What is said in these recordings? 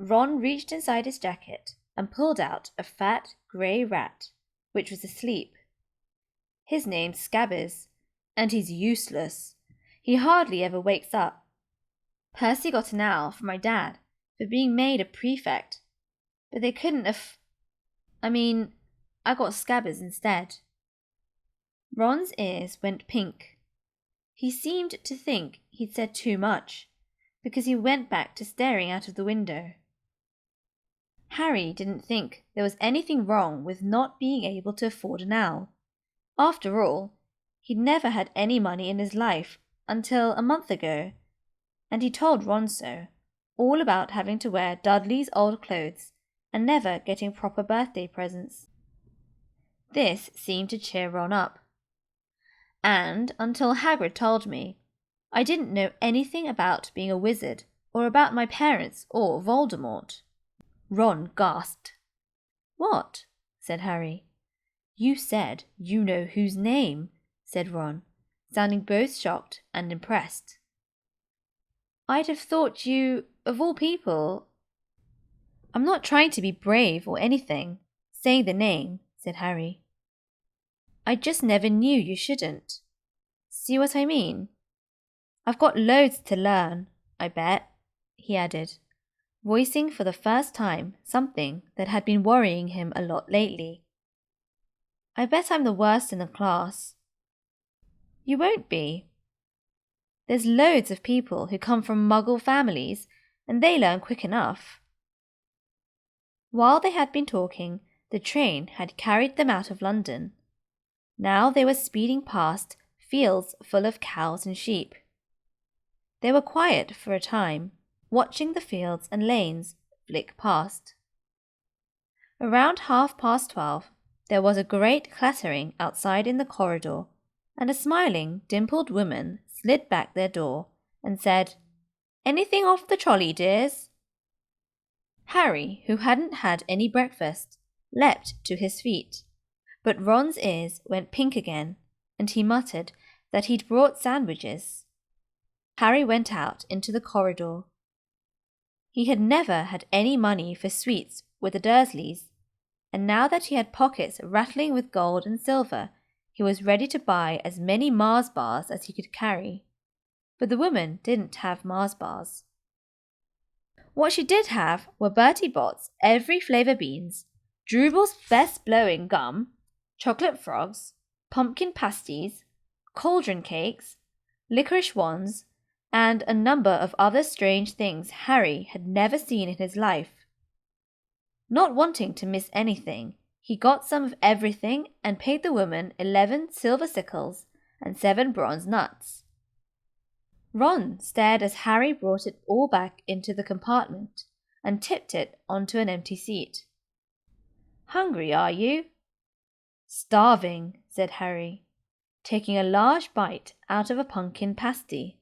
Ron reached inside his jacket and pulled out a fat grey rat, which was asleep. His name's Scabbers, and he's useless. He hardly ever wakes up. Percy got an owl from my dad for being made a prefect, but they couldn't I got Scabbers instead. Ron's ears went pink. He seemed to think he'd said too much, because he went back to staring out of the window. Harry didn't think there was anything wrong with not being able to afford an owl. After all, he'd never had any money in his life until a month ago, and he told Ron so, all about having to wear Dudley's old clothes and never getting proper birthday presents. This seemed to cheer Ron up. And until Hagrid told me, I didn't know anything about being a wizard or about my parents or Voldemort. Ron gasped. What? Said Harry. You said you know whose name, said Ron, sounding both shocked and impressed. I'd have thought you, of all people. I'm not trying to be brave or anything. Say the name, said Harry. I just never knew you shouldn't. See what I mean? I've got loads to learn, I bet, he added, voicing for the first time something that had been worrying him a lot lately. I bet I'm the worst in the class. You won't be. There's loads of people who come from Muggle families, and they learn quick enough. While they had been talking, the train had carried them out of London. Now they were speeding past fields full of cows and sheep. They were quiet for a time, watching the fields and lanes flick past. Around 12:30, there was a great clattering outside in the corridor, and a smiling, dimpled woman slid back their door and said, Anything off the trolley, dears? Harry, who hadn't had any breakfast, leapt to his feet, but Ron's ears went pink again, and he muttered that he'd brought sandwiches. Harry went out into the corridor. He had never had any money for sweets with the Dursleys, and now that he had pockets rattling with gold and silver, he was ready to buy as many Mars bars as he could carry. But the woman didn't have Mars bars. What she did have were Bertie Bott's every flavour beans, Drooble's best blowing gum, chocolate frogs, pumpkin pasties, cauldron cakes, licorice wands, and a number of other strange things Harry had never seen in his life. Not wanting to miss anything, he got some of everything and paid the woman 11 silver sickles and 7 bronze nuts. Ron stared as Harry brought it all back into the compartment and tipped it onto an empty seat. Hungry, are you? Starving, said Harry, taking a large bite out of a pumpkin pasty.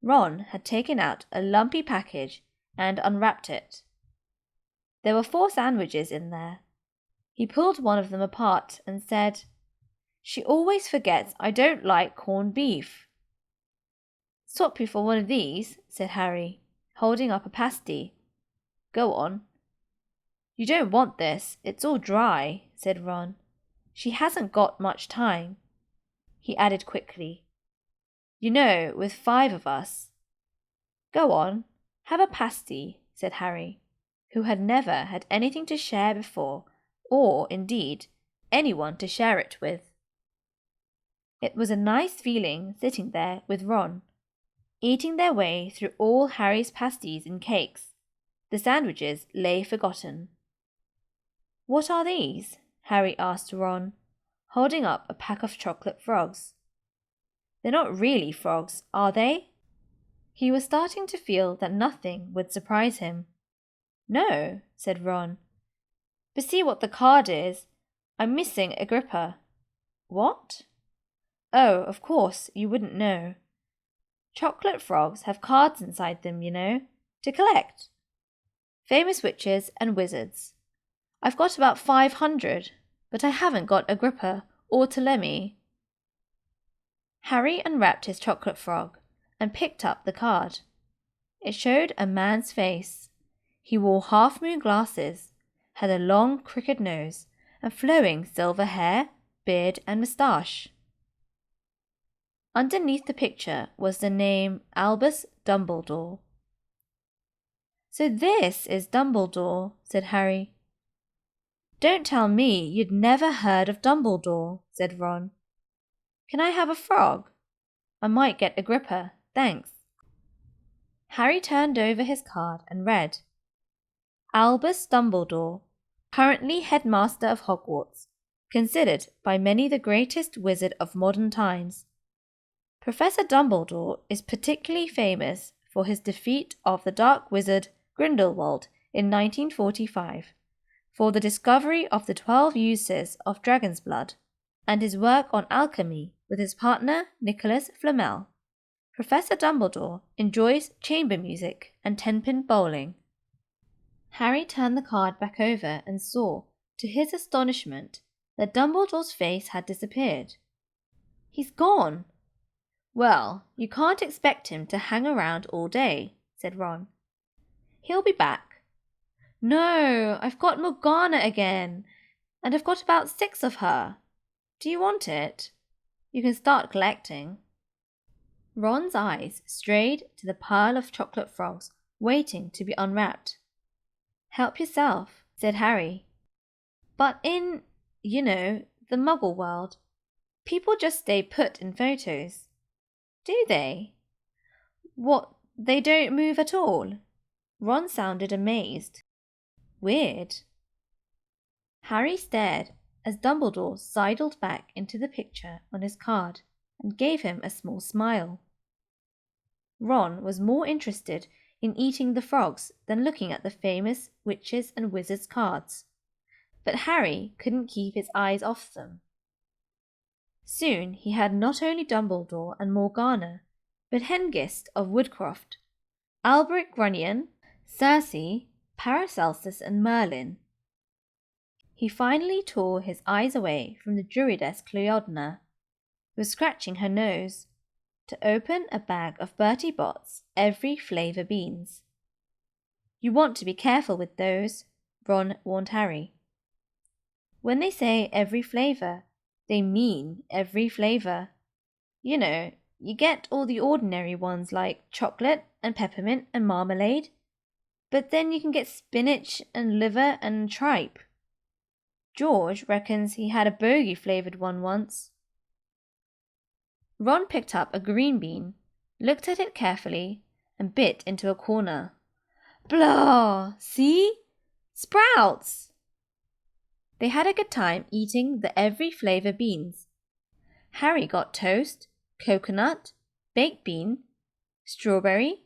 Ron had taken out a lumpy package and unwrapped it. There were 4 sandwiches in there. He pulled one of them apart and said, She always forgets I don't like corned beef. Swap you for one of these, said Harry, holding up a pasty. Go on. You don't want this, it's all dry, said Ron. She hasn't got much time. He added quickly, You know, with 5 of us. Go on, have a pasty, said Harry, who had never had anything to share before, or, indeed, anyone to share it with. It was a nice feeling sitting there with Ron, eating their way through all Harry's pasties and cakes. The sandwiches lay forgotten. What are these? Harry asked Ron, holding up a pack of chocolate frogs. They're not really frogs, are they? He was starting to feel that nothing would surprise him. No, said Ron. But see what the card is. I'm missing Agrippa. What? Oh, of course, you wouldn't know. Chocolate frogs have cards inside them, you know, to collect. Famous witches and wizards. I've got about 500, but I haven't got Agrippa or Ptolemy. Harry unwrapped his chocolate frog and picked up the card. It showed a man's face. He wore half-moon glasses, had a long crooked nose, and flowing silver hair, beard, and moustache. Underneath the picture was the name Albus Dumbledore. "So this is Dumbledore," said Harry. "Don't tell me you'd never heard of Dumbledore," said Ron. "Can I have a frog? I might get Agrippa, thanks." Harry turned over his card and read, "Albus Dumbledore, currently headmaster of Hogwarts, considered by many the greatest wizard of modern times. Professor Dumbledore is particularly famous for his defeat of the dark wizard Grindelwald in 1945, for the discovery of the 12 uses of dragon's blood, and his work on alchemy with his partner Nicholas Flamel. Professor Dumbledore enjoys chamber music and tenpin bowling." Harry turned the card back over and saw, to his astonishment, that Dumbledore's face had disappeared. "He's gone." "Well, you can't expect him to hang around all day," said Ron. "He'll be back." "No, I've got Morgana again, and I've got about 6 of her. Do you want it? You can start collecting." Ron's eyes strayed to the pile of chocolate frogs waiting to be unwrapped. "Help yourself," said Harry. "But in, the Muggle world, people just stay put in photos. Do they? What, they don't move at all?" Ron sounded amazed. "Weird." Harry stared as Dumbledore sidled back into the picture on his card and gave him a small smile. Ron was more interested in eating the frogs than looking at the famous witches and wizards cards, but Harry couldn't keep his eyes off them. Soon he had not only Dumbledore and Morgana, but Hengist of Woodcroft, Alberic Grunion, Circe, Paracelsus, and Merlin. He finally tore his eyes away from the Druidess Cleodna, who was scratching her nose, to open a bag of Bertie Bott's every flavour beans. "You want to be careful with those," Ron warned Harry. "When they say every flavour, they mean every flavour. You get all the ordinary ones like chocolate and peppermint and marmalade, but then you can get spinach and liver and tripe. George reckons he had a bogey-flavoured one once." Ron picked up a green bean, looked at it carefully, and bit into a corner. "Blah! See? Sprouts!" They had a good time eating the every flavour beans. Harry got toast, coconut, baked bean, strawberry,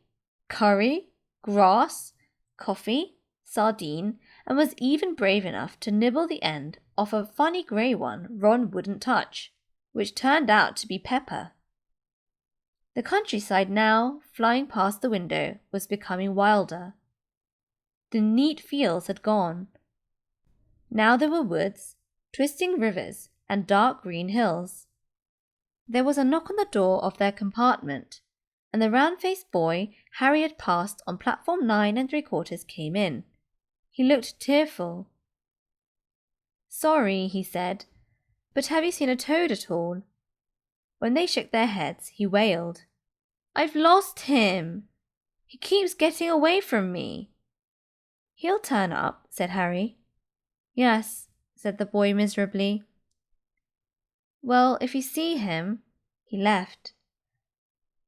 curry, grass, coffee, sardine, and was even brave enough to nibble the end off a funny grey one Ron wouldn't touch, which turned out to be pepper. The countryside now, flying past the window, was becoming wilder. The neat fields had gone. Now there were woods, twisting rivers, and dark green hills. There was a knock on the door of their compartment, and the round-faced boy Harry had passed on platform 9 3/4 came in. He looked tearful. "Sorry," he said, "but have you seen a toad at all?" When they shook their heads, he wailed, "I've lost him! He keeps getting away from me." "He'll turn up," said Harry. "Yes," said the boy miserably. "Well, if you see him—" He left.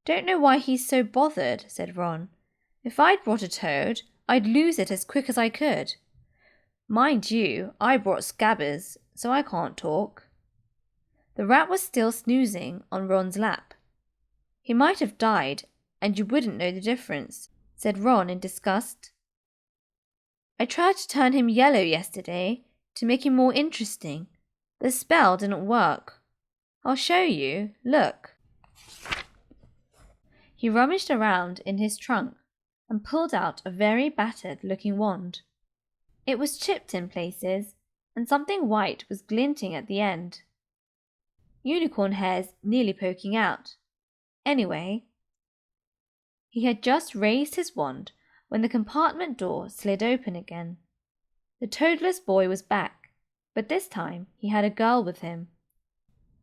"Don't know why he's so bothered," said Ron. "If I'd brought a toad, I'd lose it as quick as I could. Mind you, I brought Scabbers, so I can't talk." The rat was still snoozing on Ron's lap. "He might have died, and you wouldn't know the difference," said Ron in disgust. "I tried to turn him yellow yesterday to make him more interesting. The spell didn't work. I'll show you. Look." He rummaged around in his trunk and pulled out a very battered-looking wand. It was chipped in places, and something white was glinting at the end. Unicorn hairs nearly poking out. Anyway, he had just raised his wand when the compartment door slid open again. The toadless boy was back, but this time he had a girl with him.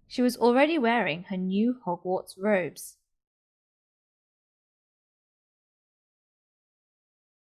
She was already wearing her new Hogwarts robes.